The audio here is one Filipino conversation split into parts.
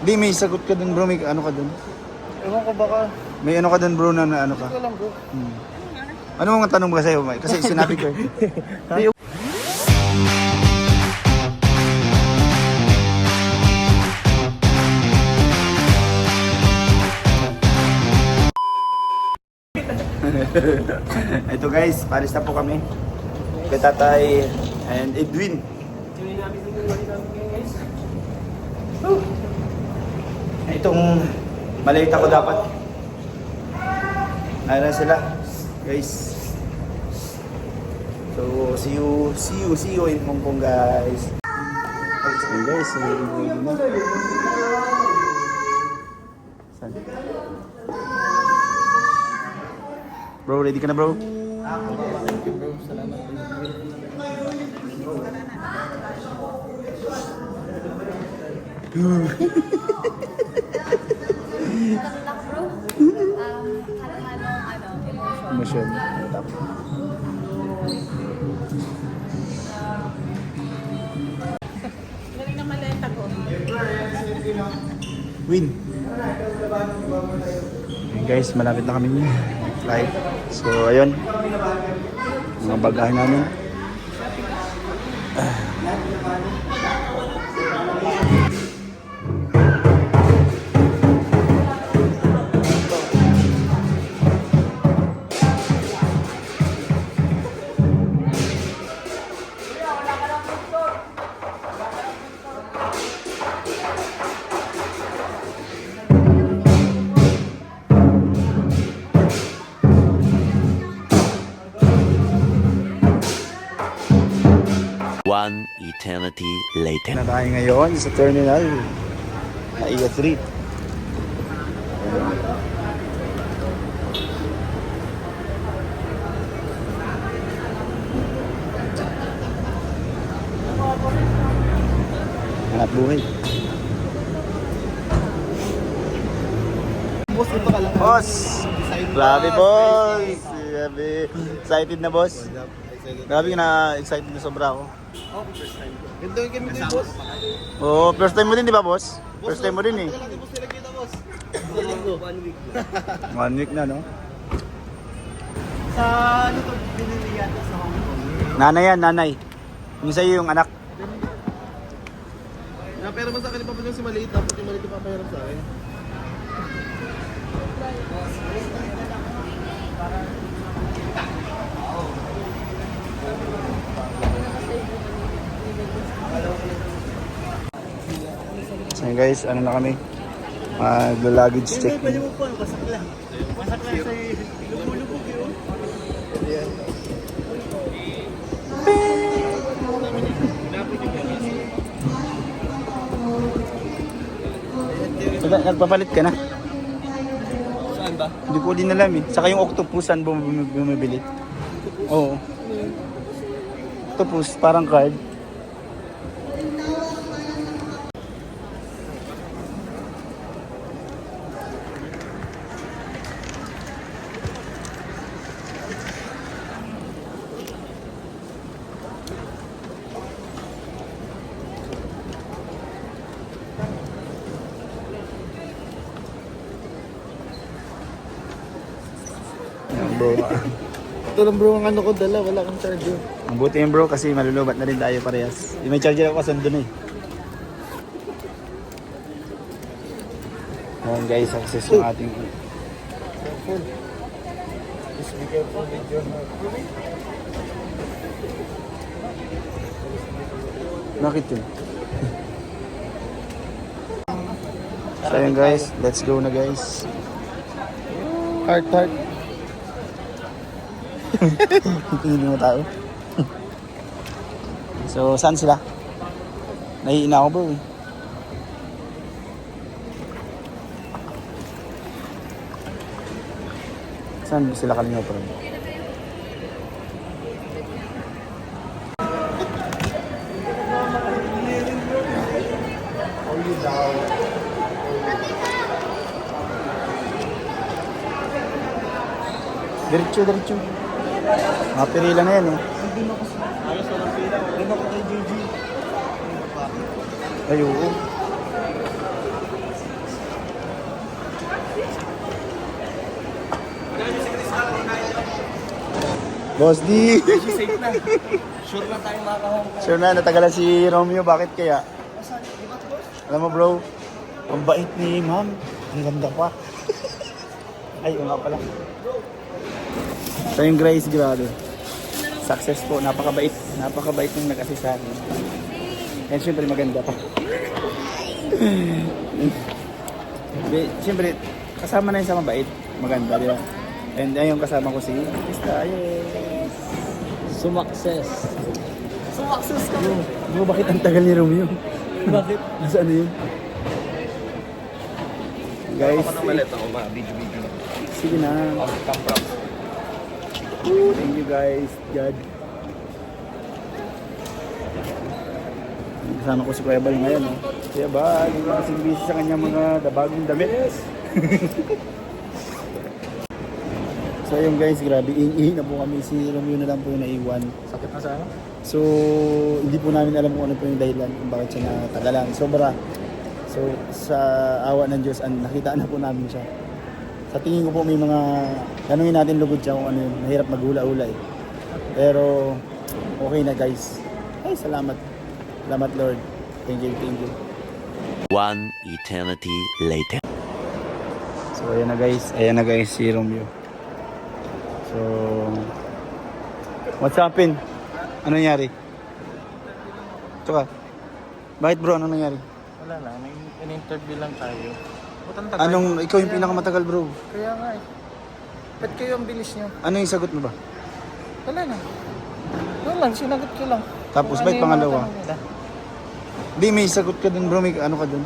Hindi, may sagot ka dun bro, may ano ka dun. Ewan ko baka. May ano ka dun bro na ano ka. Hindi ko alam bro. Ano mga tanong ba sa'yo, Mike? Kasi sinabi ko eh. Hindi, ito guys, palis na po kami. Kay Tatay and Edwin. Itong maliit ako dapat. Ayun na sila, guys. So, see you in Hong Kong, guys. So, guys, saan? Bro, ready ka na bro? Thank you bro. Salamat. Bro, emotion. Emotion. Galing na maleta ko. Win. Ayun guys, malapit na kami flight. So, ayun. Mga bagahe namin. One eternity later. Na tayo ngayon sa terminal na Iya 3. Hanap buhay. Boss, ito ka lang. Boss! Grabe boss! Grabe. Excited na boss? Grabe na excited na sobra ako. Oh, first time ko. Ganito yung kami dito, boss. Oo, first time mo din di ba boss? First time mo din eh. Kailan boss nila kita, boss? Sa linggo. 1 week na. 1 week na no? Sa ano to, binili yata sa Hong Kong. Nanay yan, nanay. Yung sa'yo yung anak. Pero mas akin pa yung si Maliit. Dapat yung Maliit ipapahiram sa akin. So guys, ano na kami? Mag-luggage check Pwede in. mo po, basak lang. Basak lang sa lumulubog yun. Yan. Nagpapalit ka na? Saan ba? Hindi ko din alam eh. Saka yung octopus, saan bumibili? Oo. Octopus, parang card. Yan bro. Ito lang bro ang ano ko dala, wala kang charger. Ang buti yun bro kasi malulubat na rin tayo parehas. Yung may charger ako kasi doon eh. Ayan guys, access yung ating... Phone. Just be careful with your Bakit yun? So yun guys, let's go na guys. heart. Hindi mo tao. So saan sila? Nahiina ako bro eh. Saan sila kalinga bro? Diretso. Mga pirila na yan eh. Ayos na lang pila. Doon ako kay JG. Ay, oo. Boss D. Safe na. Sure na tayo makakahong. Sure na, natagalan si Romeo. Bakit kaya? Alam mo bro, ang bait ni ma'am. Ang ganda pa. Ay, nga pala. So yung Grace, grabe. Success po, napakabait. Napakabait ng nag-assist sa akin. And syempre maganda pa. Syempre, kasama na yun sa mabait. Maganda, di ba? And ayun kasama ko si Krista. Yay! Sumakses. Sumakses ka. Bro, bakit ang tagal ni Romeo? Bakit? Nasaan na yun? Guys, Ako nang malit ako ba? Video. sige na. Kamprap. Thank you guys. God. Kasama ko si Kuya Bal ngayon. Oh. Kuya Bal, hindi ka kasing busy sa kanyang mga bagong damit. So yung guys, grabe, in na po kami. Si Romeo na lang po yung naiwan. Sakit na sana? So, hindi po namin alam kung ano po yung dahilan kung bakit siya natagalan. Sobra. So, sa awa ng Diyos, nakita na po namin siya. Sa tingin ko po may mga, tanungin natin lugod siya kung ano yun. Mahirap maghula-hula eh. Pero, okay na guys. Ay, salamat. Salamat Lord. Thank you. One eternity later. So, ayan na guys, si Romeo. So, what's happened? Ano nangyari? Tsaka, bakit bro? Ano nangyari? Wala lang. May in-interview lang tayo. Ba't ang tagal? Ikaw yung pinakamatagal bro? Kaya nga eh. Ba't kayo ang bilis nyo? Ano yung sagot mo ba? Wala lang. Wala lang. Sinagot ko lang. Tapos, Kung bakit ano yung pangalawa? mga tanong nila. Di, may sagot ka dun bro, may ano ka dun?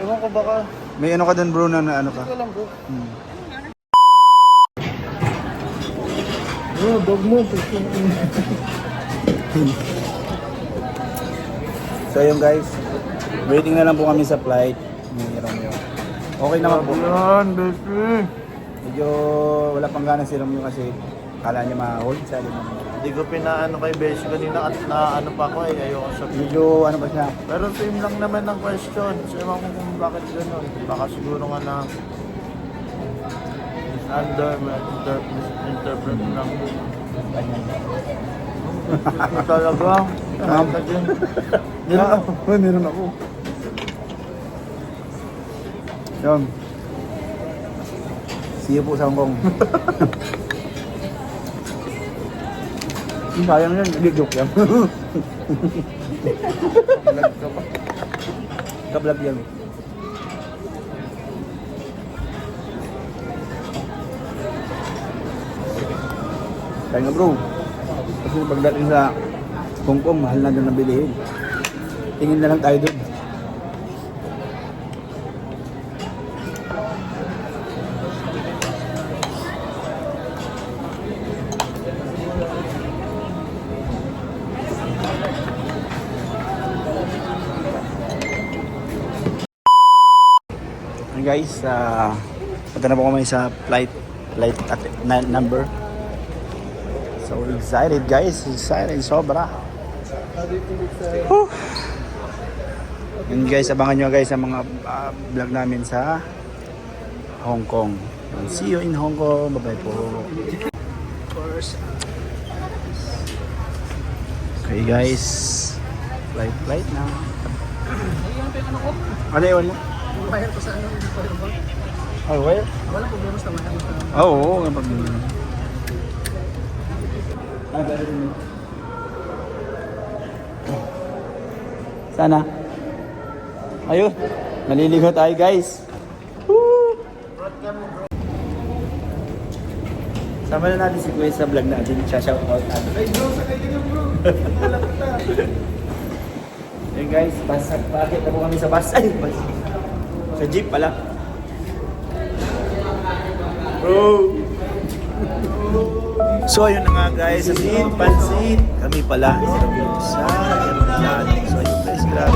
Ewan ko baka. May ano ka dun bro na ano ka? Hindi ko lang bro. Bro, dog mo. So yun guys, waiting na lang po kami sa flight ni Romeo. Okay naman po. Yan, baby. Medyo wala pang gana si Romeo kasi kala niya ma-hold siya. Hindi ko pinaano kay Beshi kanina at naano pa ko eh. Ayoko sa Medyo ano pa siya. Pero same lang naman ng question. So, ewan ko kung bakit gano'n. Baka siguro nga na interpret lang. Talaga. Kahit na din. Meron ako. Meron ako. Yun. See you po sa Hong Kong. Sayang yun, hindi joke yan. Vlog ka pa. Ka-vlog yan. Kaya nga bro, kasi pagdating sa Hong Kong, mahal na doon ang bilihin. Tingin na lang tayo doon. Guys, punta na po kami sa flight number. So excited guys, excited sobra. Whew. And guys, abangan nyo guys ang mga vlog namin sa Hong Kong. See you in Hong Kong. Bye bye po. Of course. Okay guys, flight na. Ano yun? Bayar ko sa ano. Oh, well? Wala problema sa mga. Oo, ang problema. Sana. Ayun, naliligo tayo guys. Woo! Sama na natin si Kuya sa vlog natin. Shout out natin. Ay bro, sakay ka bro. Wala ko ta. Ayun guys, bakit na po kami sa bus? Ay, bus. Sa jeep pala. Bro! So ayun na nga guys, sa pansit. Kami pala sa aeroplano. So ayun guys, grabe.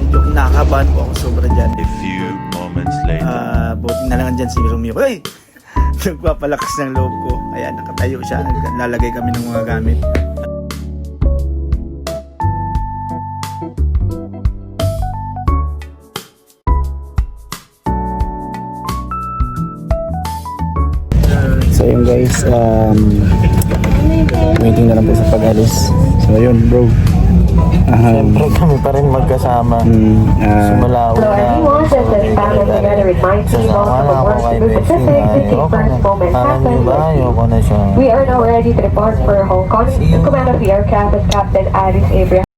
Medyo kinakabahan po ako sobra dyan. A few moments later. Buti na lang dyan si Romeo. Ay! Nagpapalakas ng loob ko. Ayan, nakatayo siya. Naglalagay kami ng mga gamit. So yun guys, Waiting na lang po sa pag-alis. So yun bro. Siyempre kami pa rin magkasama. Simula Hello everyone, this is Pamela together with my team. Sasama na ako kay Welcome to Bessie. Pacific. The Ayoko first na. moment Alam niyo happened. ba? Ayoko na siya. We are now ready to depart for Hong Kong. The commander of the aircraft is Captain Alice Abraham.